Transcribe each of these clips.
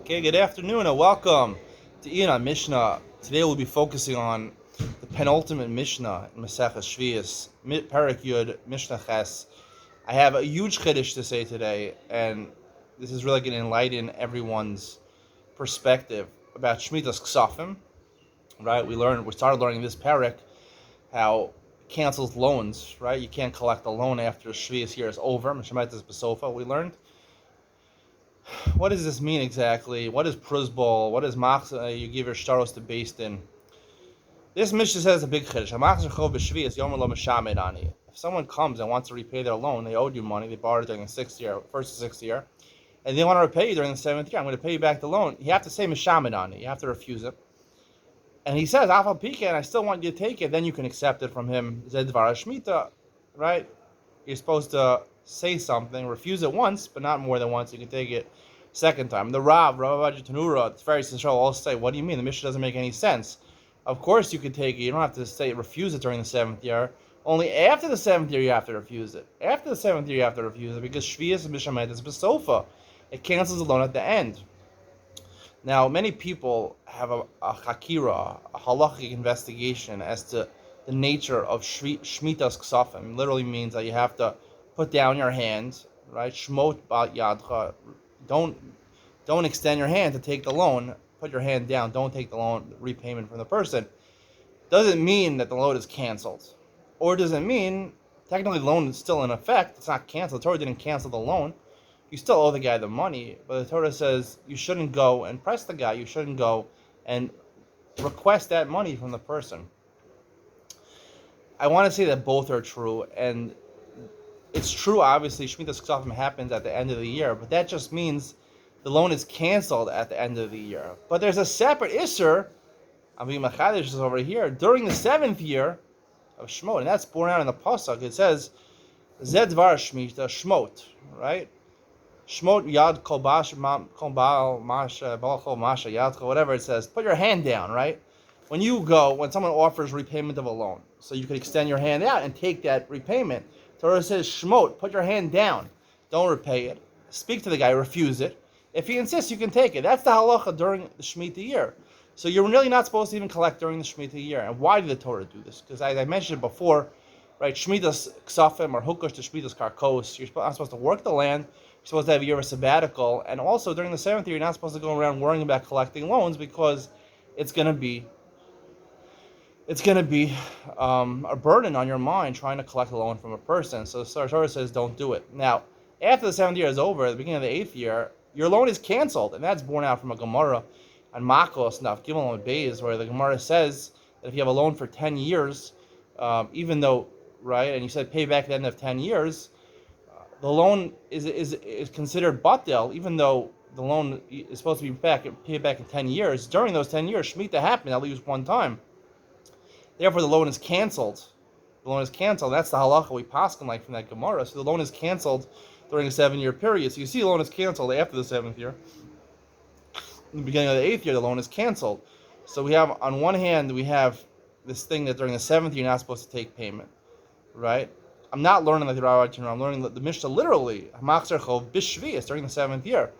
Okay, good afternoon and welcome to Iyun on Mishnah. Today we'll be focusing on the penultimate Mishnah in Masechah Sheviis, Perek Yud, Mishnah Ches. I have a huge chiddush to say today, and this is really going to enlighten everyone's perspective about Shemitas Ksafim. Right? We started learning this Perek how it cancels loans. Right? You can't collect a loan after the Sheviis year is over. Mishamatis Besofa. We learned. What does this mean exactly? What is pruzbol? What is machzor? You give your shtaros to based in. This Mishnah says a big chiddush. If someone comes and wants to repay their loan, they owed you money, they borrowed it during the first to sixth year, and they want to repay you during the seventh year. I'm going to pay you back the loan. You have to say mishamed ani. You have to refuse it. And he says, Afal Pika, and I still want you to take it. Then you can accept it from him. Zed Dvar Shmita, right? You're supposed to say something, refuse it once, but not more than once. You can take it second time. The Rav Tanura, it's very essential. All say, what do you mean? The Mishnah doesn't make any sense. Of course you could take it. You don't have to say refuse it during the seventh year. Only after the seventh year you have to refuse it. After the seventh year you have to refuse it because Sheviis and Mishamed is Besofa. It cancels the loan at the end. Now, many people have a hakira, a halachic investigation as to the nature of Shmitas Ksafim. It literally means that you have to put down your hand, right? Shmot ba'al yadcha. Don't extend your hand to take the loan. Put your hand down. Don't take the loan repayment from the person. Doesn't mean that the loan is canceled, or does it mean technically the loan is still in effect? It's not canceled. The Torah didn't cancel the loan. You still owe the guy the money, but the Torah says you shouldn't go and press the guy. You shouldn't go and request that money from the person. I want to say that both are true, and it's true, obviously, Shemitas Ksafim happens at the end of the year, but that just means the loan is canceled at the end of the year. But there's a separate Isser, Avi Machadish is over here, during the seventh year of Shmot, and that's borne out in the Pasuk. It says, Zed Dvar Shmita Shmot, right? Shmot Yad Kol Baal Masha, Yad, whatever it says, put your hand down, right? When someone offers repayment of a loan, so you can extend your hand out and take that repayment. Torah says, Shmot, put your hand down. Don't repay it. Speak to the guy, refuse it. If he insists, you can take it. That's the halacha during the Shemitah year. So you're really not supposed to even collect during the Shemitah year. And why did the Torah do this? Because as I mentioned before, right, Shmitas Ksafim or Hukosh to Shmitas Karkos, you're not supposed to work the land, you're supposed to have a year of sabbatical, and also during the seventh year, you're not supposed to go around worrying about collecting loans because it's going to be a burden on your mind trying to collect a loan from a person. So the Torah says don't do it. Now, after the seventh year is over, at the beginning of the eighth year, your loan is canceled, and that's borne out from a Gemara on Makos, Naf Gimel and Beis, where the Gemara says that if you have a loan for 10 years, even though, right, and you said pay back at the end of 10 years, the loan is considered batel, even though the loan is supposed to be paid back in 10 years. During those 10 years, Shemitah happened at least one time. Therefore, the loan is canceled. The loan is canceled. That's the halacha we paskin like from that Gemara. So the loan is canceled during a 7-year period. So you see the loan is canceled after the 7th year. In the beginning of the 8th year, the loan is canceled. So we have, on one hand, we have this thing that during the 7th year, you're not supposed to take payment. Right? I'm not learning like the Rav, I'm learning the Mishnah literally. Machzor chov b'Shviis during the 7th year.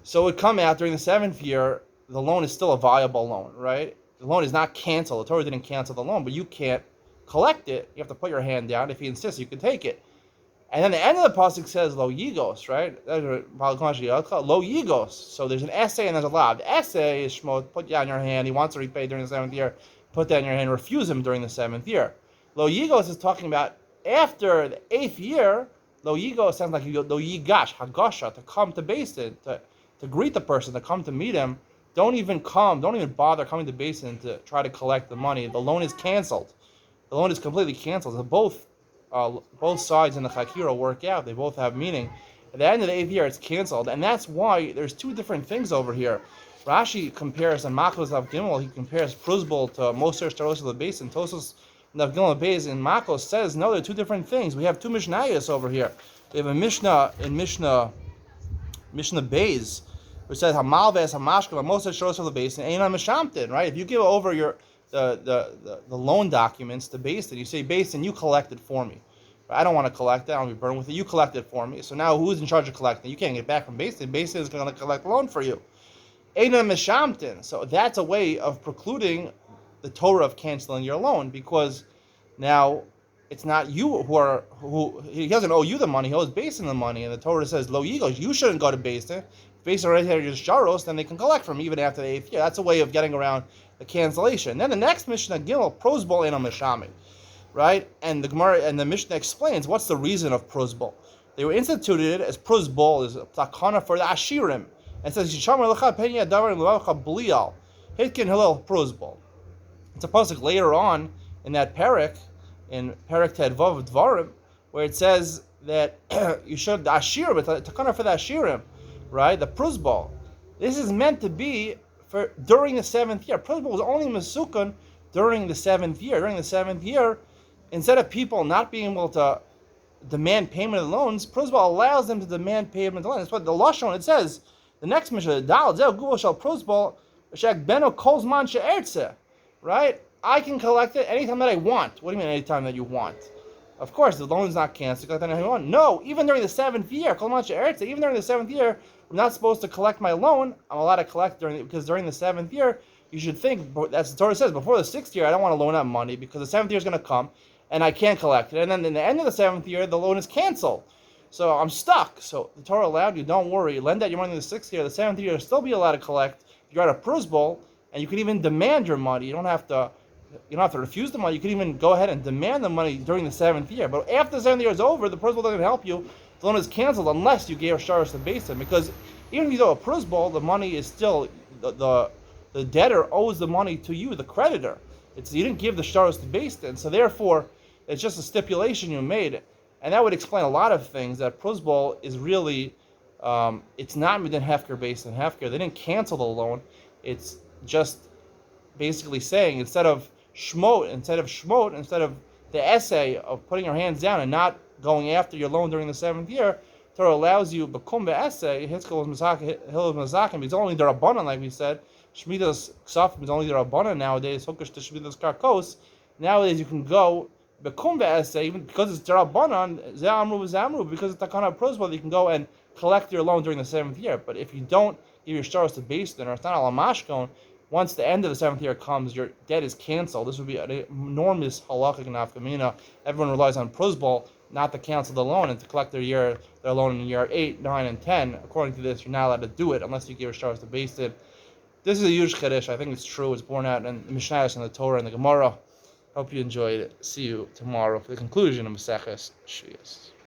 So it would come out during the 7th year, the loan is still a viable loan, right? The loan is not canceled. The Torah didn't cancel the loan, but you can't collect it. You have to put your hand down. If he insists, you can take it. And then the end of the pasuk says lo yigos, right? Lo yigos. So there's an essay and there's a lav. The essay is Shmot, put down your hand. He wants to repay during the 7th year. Put down your hand. Refuse him during the 7th year. Lo yigos is talking about after the 8th year. Lo yigos sounds like lo yigash, hagasha, to come to Basin, to greet the person, to come to meet him. Don't even bother coming to Basin to try to collect the money. The loan is canceled. The loan is completely canceled. So both sides in the Chakira work out. They both have meaning. At the end of the 8th year, it's canceled. And that's why there's two different things over here. Rashi compares, and Makos Nav Gimel, he compares Pruzbol to Moser Shtaros of the Basin. Tosos Nav Gimel Beis in Makos says, no, they're two different things. We have two Mishnayos over here. We have a Mishnah in Mishnah Beis, which says Hamal Ves Hamashka Moser Shtaros of the Basin Ein Mishamtin, right? If you give over the loan documents to Basin, you say, Basin, you collect it for me. I don't want to collect it. I don't want to be burned with it. You collect it for me. So now who's in charge of collecting? You can't get back from Basin. Basin is going to collect the loan for you. Eina Mishamtin. So that's a way of precluding the Torah of canceling your loan, because now it's not you who he doesn't owe you the money, he owes Basin the money, and the Torah says Lo Yigos, you shouldn't go to Basin. Basin already had your Sharos, then they can collect from even after the 8th year. That's a way of getting around the cancellation. Then the next Mishnah Gimel, Prosbol Eina Mishami, right? And the Gemara and the Mishnah explains what's the reason of Prosbol. They were instituted as Prosbol is a takana for the Ashirim. And it says Yishamar Lecha Penya Davar Levacha Blial Hitkin Hillel Prosbol. It's a pasuk later on in that parak, in Parak Tedvav Dvarim, where it says that you should the Ashirim, it's a takana for the Ashirim, right? The Prosbol. This is meant to be for during the 7th year. Prosbol was only Mesukun during the 7th year. During the 7th year, instead of people not being able to demand payment of the loans, Prosbol allows them to demand payment of the loans. That's what the Lashon, it says, the next Mishnah, Dal Zel Guvol Shal Prosbol Shek Beno Kolzman She'ertze, right? I can collect it anytime that I want. What do you mean anytime that you want? Of course, the loan is not canceled. Collect anytime you want. No, even during the 7th year, Kolzman She'ertze, even during the 7th year, I'm not supposed to collect my loan. I'm allowed to collect because during the 7th year, you should think, as the Torah says, before the 6th year, I don't want to loan out money because the 7th year is going to come and I can't collect it. And then in the end of the 7th year, the loan is canceled. So I'm stuck. So the Torah allowed you, don't worry, lend out your money in the 6th year. The 7th year, you'll still be allowed to collect. You're at a Prosbol, and you can even demand your money. You don't have to refuse the money. You can even go ahead and demand the money during the 7th year. But after the 7th year is over, the Prosbol doesn't help you. The loan is canceled unless you gave a sharos to Basin. Because even if you do a Prosbol, the money is still, the debtor owes the money to you, the creditor. You didn't give the sharos to Basin. So therefore, it's just a stipulation you made. And that would explain a lot of things, that Prosbol is really, it's not within Hefker based in Hefker. They didn't cancel the loan. It's just basically saying, instead of the essay of putting your hands down and not going after your loan during the 7th year, Torah allows you, Bakum be'essay, Hitzkel Mazakim, it's only the Rabbanan, like we said. Shmidas Ksaf is only the Rabbanan nowadays, Hokish to Shmidas Karkos. Nowadays you can go, Bekum be'eseh, even because it's Darabanan, Zamru, because it's Takana Prosbol, you can go and collect your loan during the 7th year. But if you don't give your sharos to Basin, or it's not al mashkon, once the end of the 7th year comes, your debt is canceled. This would be an enormous halakhic nafkamina. Everyone relies on Prosbol not to cancel the loan and to collect their loan in year 8, 9, and 10. According to this, you're not allowed to do it unless you give your sharos to Basin. This is a huge chiddush. I think it's true. It's borne out in the Mishnah and the Torah and the Gemara. Hope you enjoyed it. See you tomorrow for the conclusion of Maseches Sheviis.